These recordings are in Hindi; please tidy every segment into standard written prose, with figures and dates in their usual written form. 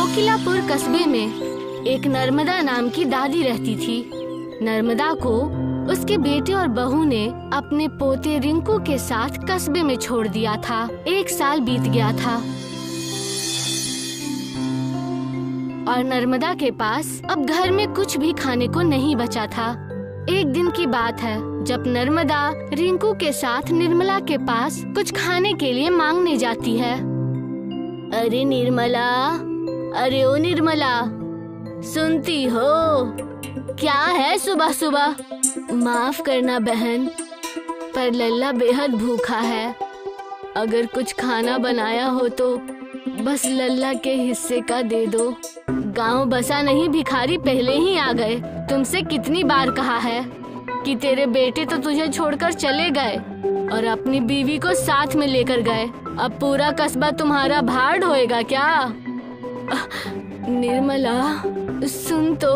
कोकिलापुर कस्बे में एक नर्मदा नाम की दादी रहती थी। नर्मदा को उसके बेटे और बहू ने अपने पोते रिंकू के साथ कस्बे में छोड़ दिया था। 1 साल बीत गया था और नर्मदा के पास अब घर में कुछ भी खाने को नहीं बचा था। एक दिन की बात है जब नर्मदा रिंकू के साथ निर्मला के पास कुछ खाने के लिए मांगने जाती है। अरे निर्मला, अरे ओ निर्मला, सुनती हो? क्या है सुबह सुबह? माफ करना बहन, पर लल्ला बेहद भूखा है। अगर कुछ खाना बनाया हो तो बस लल्ला के हिस्से का दे दो। गांव बसा नहीं, भिखारी पहले ही आ गए। तुमसे कितनी बार कहा है कि तेरे बेटे तो तुझे छोड़कर चले गए और अपनी बीवी को साथ में लेकर गए। अब पूरा कस्बा तुम्हारा भाड़ ढोएगा क्या? निर्मला सुन तो।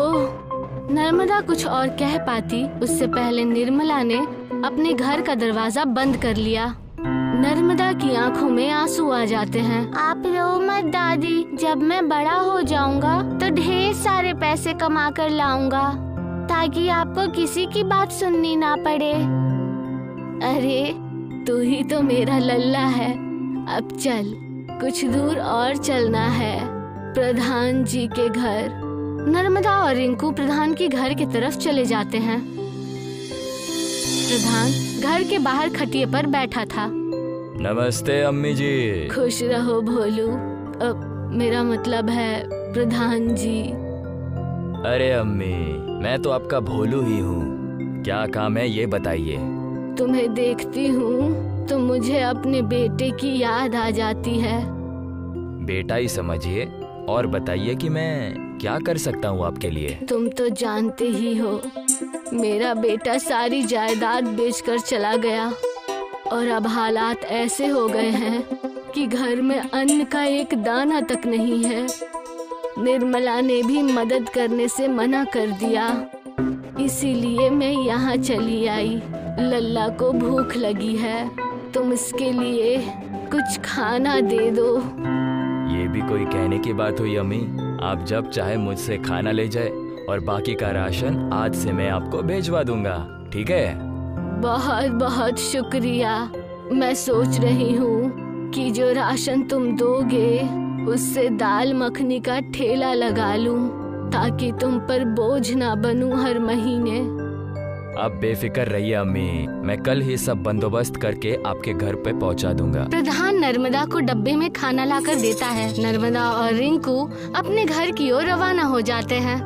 नर्मदा कुछ और कह पाती उससे पहले निर्मला ने अपने घर का दरवाजा बंद कर लिया। नर्मदा की आंखों में आंसू आ जाते हैं। आप रो मत दादी, जब मैं बड़ा हो जाऊंगा तो ढेर सारे पैसे कमा कर लाऊंगा ताकि आपको किसी की बात सुननी ना पड़े। अरे तू ही तो मेरा लल्ला है। अब चल, कुछ दूर और चलना है, प्रधान जी के घर। नर्मदा और रिंकू प्रधान के घर की तरफ चले जाते हैं। प्रधान घर के बाहर खटिए पर बैठा था। नमस्ते अम्मी जी। खुश रहो भोलू। मेरा मतलब है प्रधान जी। अरे अम्मी, मैं तो आपका भोलू ही हूँ। क्या काम है ये बताइए। तुम्हें देखती हूँ तो मुझे अपने बेटे की याद आ जाती है। बेटा ही समझिए और बताइए कि मैं क्या कर सकता हूँ आपके लिए। तुम तो जानते ही हो, मेरा बेटा सारी जायदाद बेचकर चला गया और अब हालात ऐसे हो गए हैं कि घर में अन्न का एक दाना तक नहीं है। निर्मला ने भी मदद करने से मना कर दिया, इसीलिए मैं यहाँ चली आई। लल्ला को भूख लगी है, तुम इसके लिए कुछ खाना दे दो। ये भी कोई कहने की बात हुई अम्मी। आप जब चाहे मुझसे खाना ले जाए और बाकी का राशन आज से मैं आपको भेजवा दूंगा, ठीक है? बहुत बहुत शुक्रिया। मैं सोच रही हूँ कि जो राशन तुम दोगे उससे दाल मखनी का ठेला लगा लूं ताकि तुम पर बोझ ना बनूं हर महीने। आप बेफिक्र रहिए अम्मी, मैं कल ही सब बंदोबस्त करके आपके घर पे पहुंचा दूंगा। प्रधान नर्मदा को डब्बे में खाना लाकर देता है। नर्मदा और रिंकू अपने घर की ओर रवाना हो जाते हैं।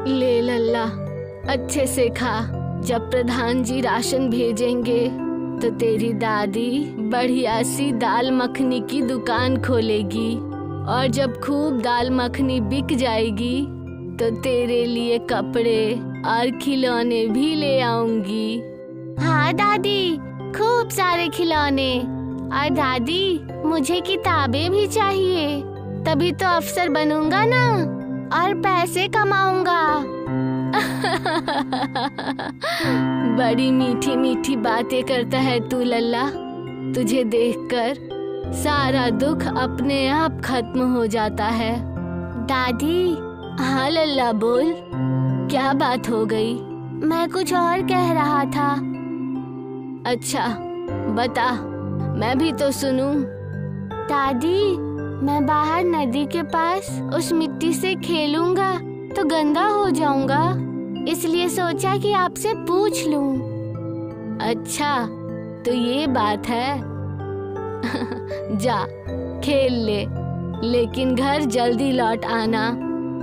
ले लल्ला, अच्छे से खा। जब प्रधान जी राशन भेजेंगे तो तेरी दादी बढ़िया सी दाल मखनी की दुकान खोलेगी और जब खूब दाल मखनी बिक जाएगी तो तेरे लिए कपड़े और खिलौने भी ले आऊंगी। हाँ दादी, खूब सारे खिलौने। और दादी, मुझे किताबें भी चाहिए, तभी तो अफसर बनूंगा ना और पैसे कमाऊंगा। बड़ी मीठी मीठी बातें करता है तू लल्ला। तुझे देखकर सारा दुख अपने आप खत्म हो जाता है। दादी। हाँ लल्ला बोल, क्या बात हो गई? मैं कुछ और कह रहा था। अच्छा बता, मैं भी तो सुनूं। दादी, मैं बाहर नदी के पास उस मिट्टी से खेलूंगा तो गंदा हो जाऊंगा, इसलिए सोचा कि आपसे पूछ लूं। अच्छा तो ये बात है। जा खेल ले, लेकिन घर जल्दी लौट आना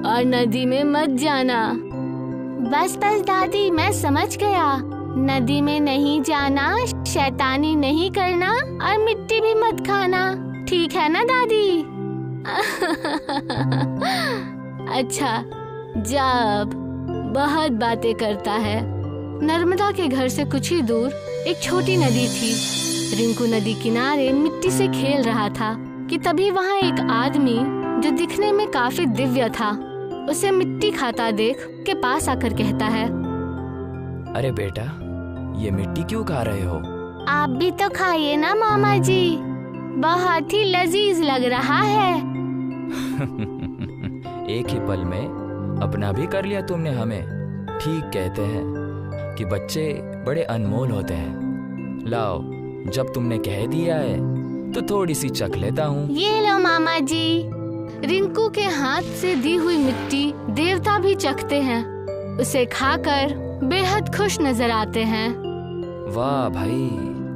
और नदी में मत जाना। बस बस दादी, मैं समझ गया। नदी में नहीं जाना, शैतानी नहीं करना और मिट्टी भी मत खाना, ठीक है ना दादी? अच्छा जा, अब बहुत बातें करता है। नर्मदा के घर से कुछ ही दूर एक छोटी नदी थी। रिंकू नदी किनारे मिट्टी से खेल रहा था कि तभी वहाँ एक आदमी जो दिखने में काफी दिव्य था उसे मिट्टी खाता देख के पास आकर कहता है, अरे बेटा, ये मिट्टी क्यों खा रहे हो? आप भी तो खाइए ना मामा जी, बहुत ही लजीज लग रहा है। एक ही पल में अपना भी कर लिया तुमने हमें। ठीक कहते हैं कि बच्चे बड़े अनमोल होते हैं। लाओ, जब तुमने कह दिया है तो थोड़ी सी चख लेता हूँ। ये लो मामा जी। रिंकू के हाथ से दी हुई मिट्टी देवता भी चखते हैं। उसे खाकर बेहद खुश नजर आते हैं। वाह भाई,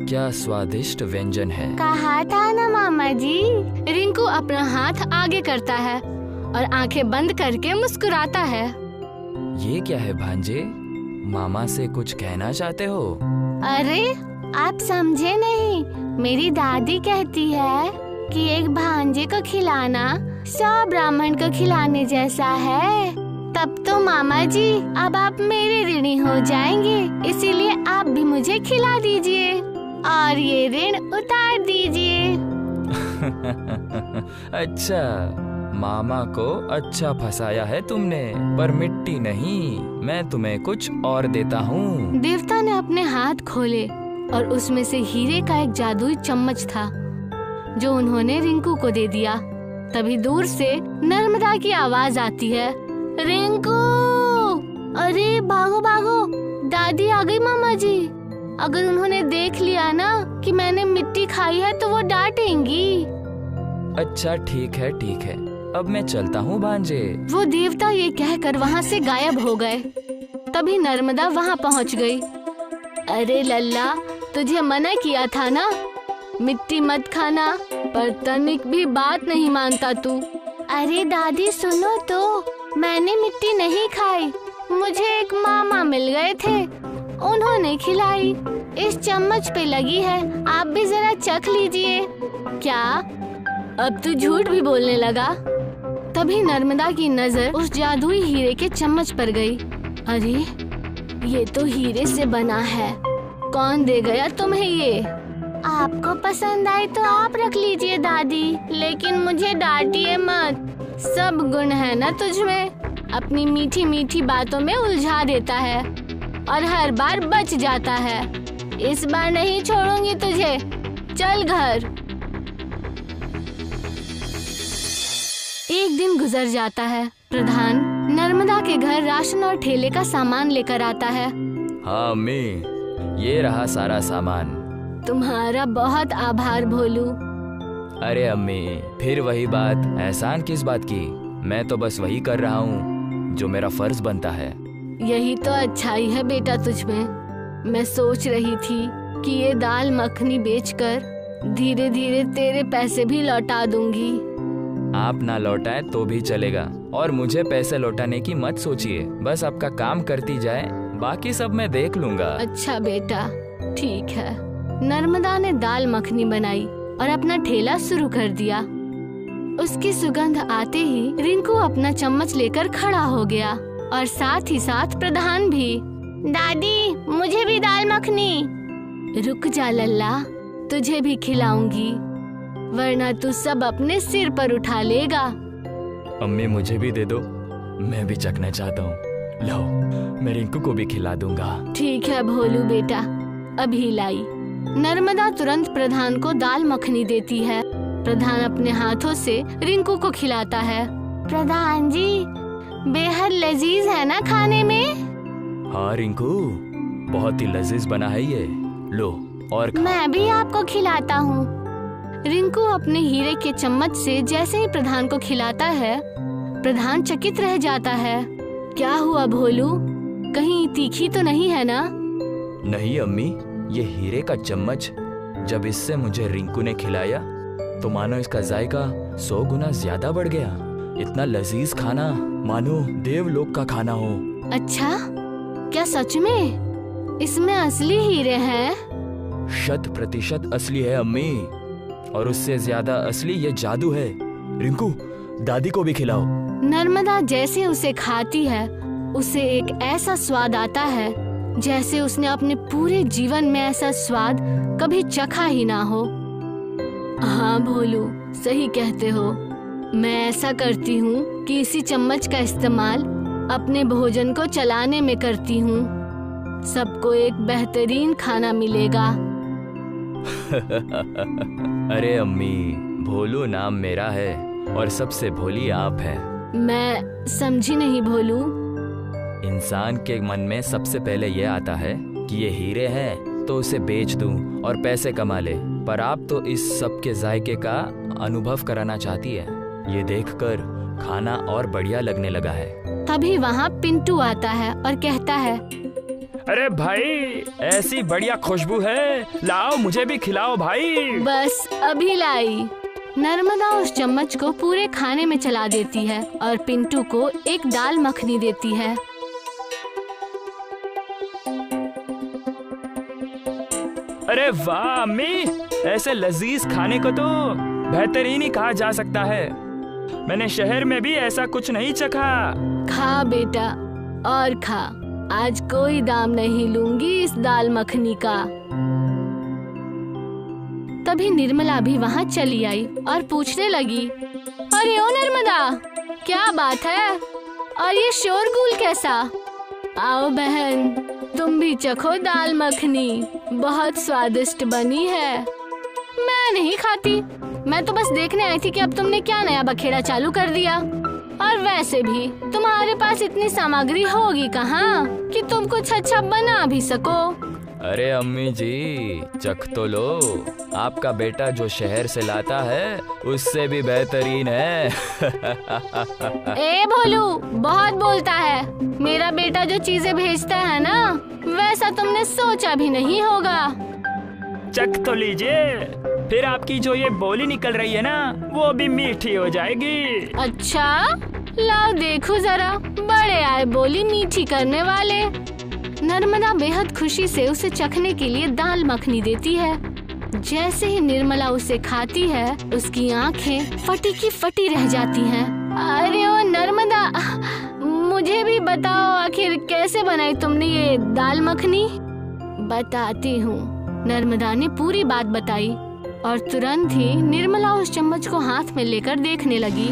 क्या स्वादिष्ट व्यंजन है। कहा था ना मामा जी। रिंकू अपना हाथ आगे करता है और आंखें बंद करके मुस्कुराता है। ये क्या है भांजे, मामा से कुछ कहना चाहते हो? अरे आप समझे नहीं, मेरी दादी कहती है कि एक भांजे को खिलाना 100 ब्राह्मण को खिलाने जैसा है। तब तो मामा जी अब आप मेरे ऋणी हो जाएंगे, इसीलिए आप भी मुझे खिला दीजिए और ये ऋण उतार दीजिए। अच्छा, मामा को अच्छा फंसाया है तुमने, पर मिट्टी नहीं, मैं तुम्हें कुछ और देता हूँ। देवता ने अपने हाथ खोले और उसमें से हीरे का एक जादुई चम्मच था जो उन्होंने रिंकू को दे दिया। तभी दूर से नर्मदा की आवाज आती है, रिंकू! अरे भागो भागो, दादी आ गई मामा जी। अगर उन्होंने देख लिया ना कि मैंने मिट्टी खाई है तो वो डांटेंगी। अच्छा ठीक है, अब मैं चलता हूँ भांजे। वो देवता ये कहकर वहाँ से गायब हो गए। तभी नर्मदा वहाँ पहुँच गई। अरे लल्ला, तुझे मना किया था ना, मिट्टी मत खाना, पर तनिक भी बात नहीं मानता तू। अरे दादी सुनो तो, मैंने मिट्टी नहीं खाई, मुझे एक मामा मिल गए थे, उन्होंने खिलाई। इस चम्मच पे लगी है, आप भी जरा चख लीजिए। क्या अब तू झूठ भी बोलने लगा? तभी नर्मदा की नजर उस जादुई हीरे के चम्मच पर गई। अरे ये तो हीरे से बना है, कौन दे गया तुम्हें ये? आपको पसंद आए तो आप रख लीजिए दादी, लेकिन मुझे डांटिए मत। सब गुण है ना तुझमें, अपनी मीठी मीठी बातों में उलझा देता है और हर बार बच जाता है। इस बार नहीं छोड़ूंगी तुझे, चल घर। एक दिन गुजर जाता है। प्रधान नर्मदा के घर राशन और ठेले का सामान लेकर आता है। हाँ अम्मी, ये रहा सारा सामान। तुम्हारा बहुत आभार भोलू। अरे अम्मी, फिर वही बात, एहसान किस बात की? मैं तो बस वही कर रहा हूँ जो मेरा फर्ज बनता है। यही तो अच्छाई है बेटा तुझमें। मैं सोच रही थी कि ये दाल मखनी बेचकर धीरे धीरे तेरे पैसे भी लौटा दूंगी। आप ना लौटाए तो भी चलेगा, और मुझे पैसे लौटाने की मत सोचिए, बस आपका काम करती जाए, बाकी सब मैं देख लूंगा। अच्छा बेटा, ठीक है। नर्मदा ने दाल मखनी बनाई और अपना ठेला शुरू कर दिया। उसकी सुगंध आते ही रिंकू अपना चम्मच लेकर खड़ा हो गया और साथ ही साथ प्रधान भी। दादी, मुझे भी दाल मखनी। रुक जा लल्ला, तुझे भी खिलाऊंगी, वरना तू सब अपने सिर पर उठा लेगा। अम्मी मुझे भी दे दो, मैं भी चखना चाहता हूँ। लो, मैं रिंकू को भी खिला दूंगा। ठीक है भोलू बेटा, अभी लाई। नर्मदा तुरंत प्रधान को दाल मखनी देती है। प्रधान अपने हाथों से रिंकू को खिलाता है। प्रधान जी, बेहद लजीज है ना खाने में? हाँ रिंकू, बहुत ही लजीज बना है ये, लो और खा। मैं भी आपको खिलाता हूँ। रिंकू अपने हीरे के चम्मच से जैसे ही प्रधान को खिलाता है, प्रधान चकित रह जाता है। क्या हुआ भोलू, कहीं तीखी तो नहीं है ना? नहीं अम्मी, ये हीरे का चम्मच जब इससे मुझे रिंकू ने खिलाया तो मानो इसका जायका 100 गुना ज्यादा बढ़ गया। इतना लजीज खाना मानो देवलोक का खाना हो। अच्छा, क्या सच में इसमें असली हीरे हैं? 100% असली है अम्मी, और उससे ज्यादा असली ये जादू है। रिंकू, दादी को भी खिलाओ। नर्मदा जैसे उसे खाती है, उसे एक ऐसा स्वाद आता है जैसे उसने अपने पूरे जीवन में ऐसा स्वाद कभी चखा ही ना हो। हाँ भोलू, सही कहते हो। मैं ऐसा करती हूँ कि इसी चम्मच का इस्तेमाल अपने भोजन को चलाने में करती हूँ। सबको एक बेहतरीन खाना मिलेगा। अरे अम्मी, भोलू नाम मेरा है और सबसे भोली आप है। मैं समझी नहीं भोलू। इंसान के मन में सबसे पहले ये आता है कि ये हीरे हैं तो उसे बेच दूं और पैसे कमा ले, पर आप तो इस सब के जायके का अनुभव कराना चाहती है। ये देखकर खाना और बढ़िया लगने लगा है। तभी वहाँ पिंटू आता है और कहता है, अरे भाई, ऐसी बढ़िया खुशबू है, लाओ मुझे भी खिलाओ भाई। बस अभी लाई। नर्मदा उस चम्मच को पूरे खाने में चला देती है और पिंटू को एक दाल मखनी देती है। अरे वाह अम्मी, ऐसे लजीज खाने को तो बेहतरीन ही कहा जा सकता है। मैंने शहर में भी ऐसा कुछ नहीं चखा। खा बेटा और खा, आज कोई दाम नहीं लूंगी इस दाल मखनी का। तभी निर्मला भी वहाँ चली आई और पूछने लगी, अरे ओ नर्मदा, क्या बात है और ये शोरगुल कैसा? आओ बहन, तुम भी चखो दाल मखनी, बहुत स्वादिष्ट बनी है। मैं नहीं खाती, मैं तो बस देखने आई थी कि अब तुमने क्या नया बखेड़ा चालू कर दिया। और वैसे भी तुम्हारे पास इतनी सामग्री होगी कहाँ कि तुम कुछ अच्छा बना भी सको। अरे अम्मी जी, चख तो लो, आपका बेटा जो शहर से लाता है उससे भी बेहतरीन है। ए भोलू, बहुत बोलता है। मेरा बेटा जो चीजें भेजता है ना, वैसा तुमने सोचा भी नहीं होगा। चख तो लीजिए, फिर आपकी जो ये बोली निकल रही है ना, वो भी मीठी हो जाएगी। अच्छा, लाओ देखो जरा, बड़े आए बोली मीठी करने वाले। नर्मदा बेहद खुशी से उसे चखने के लिए दाल मखनी देती है। जैसे ही निर्मला उसे खाती है, उसकी आंखें फटी की फटी रह जाती हैं। अरे ओ नर्मदा, मुझे भी बताओ आखिर कैसे बनाई तुमने ये दाल मखनी? बताती हूँ। नर्मदा ने पूरी बात बताई और तुरंत ही निर्मला उस चम्मच को हाथ में लेकर देखने लगी।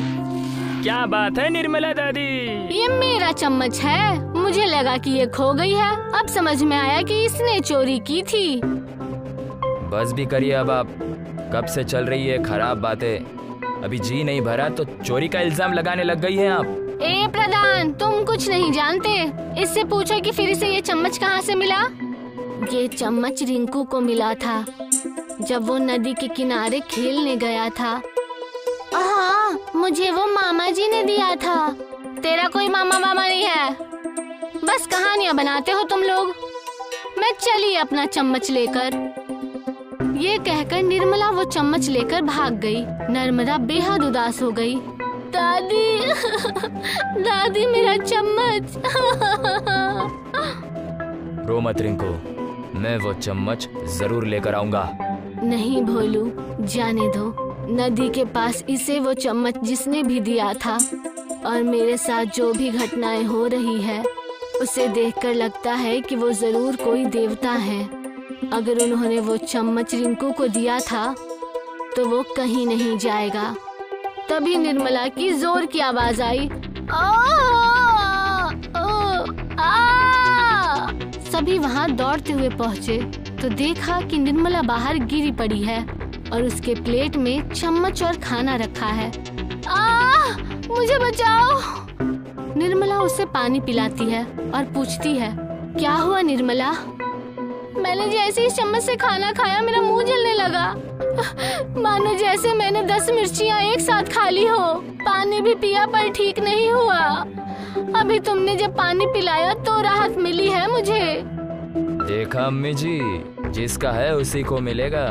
क्या बात है निर्मला दादी? ये मेरा चम्मच है, मुझे लगा कि ये खो गई है, अब समझ में आया कि इसने चोरी की थी। बस भी करिए अब आप, कब से चल रही है खराब बातें, अभी जी नहीं भरा तो चोरी का इल्जाम लगाने लग गई हैं आप। ए प्रधान, तुम कुछ नहीं जानते, इससे पूछो कि फिर इसे ये चम्मच कहाँ से मिला। ये चम्मच रिंकू को मिला था जब वो नदी के किनारे खेलने गया था। हाँ, मुझे वो मामा जी ने दिया था। तेरा कोई मामा वामा नहीं है, बस कहानियाँ बनाते हो तुम लोग। मैं चली अपना चम्मच लेकर। ये कहकर निर्मला वो चम्मच लेकर भाग गई। नर्मदा बेहद उदास हो गई। दादी, दादी मेरा चम्मच। रो मत रिंकू, मैं वो चम्मच जरूर लेकर आऊंगा। नहीं भोलू, जाने दो। नदी के पास इसे वो चम्मच जिसने भी दिया था, और मेरे साथ जो भी घटनाएं हो रही है, उसे देखकर लगता है कि वो जरूर कोई देवता है। अगर उन्होंने वो चम्मच रिंकू को दिया था तो वो कहीं नहीं जाएगा। तभी निर्मला की जोर की आवाज आई। सभी वहाँ दौड़ते हुए पहुँचे तो देखा कि निर्मला बाहर गिरी पड़ी है और उसके प्लेट में चम्मच और खाना रखा है। मुझे बचाओ। निर्मला उसे पानी पिलाती है और पूछती है, क्या हुआ निर्मला? मैंने जैसे ही चम्मच से खाना खाया मेरा मुंह जलने लगा, मानो जैसे मैंने 10 मिर्चियाँ एक साथ खा ली हो। पानी भी पिया पर ठीक नहीं हुआ। अभी तुमने जब पानी पिलाया तो राहत मिली है मुझे। देखा अम्मी जी, जिसका है उसी को मिलेगा,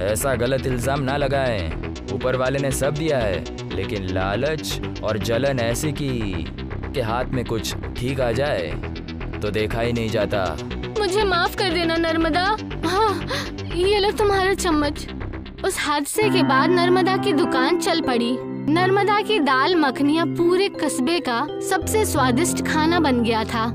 ऐसा गलत इल्जाम ना लगाएं। ऊपर वाले ने सब दिया है, लेकिन लालच और जलन ऐसी कि हाथ में कुछ ठीक आ जाए तो देखा ही नहीं जाता। मुझे माफ कर देना नर्मदा। हाँ, ये लो तुम्हारा चम्मच। उस हादसे के बाद नर्मदा की दुकान चल पड़ी। नर्मदा की दाल मखनिया पूरे कस्बे का सबसे स्वादिष्ट खाना बन गया था।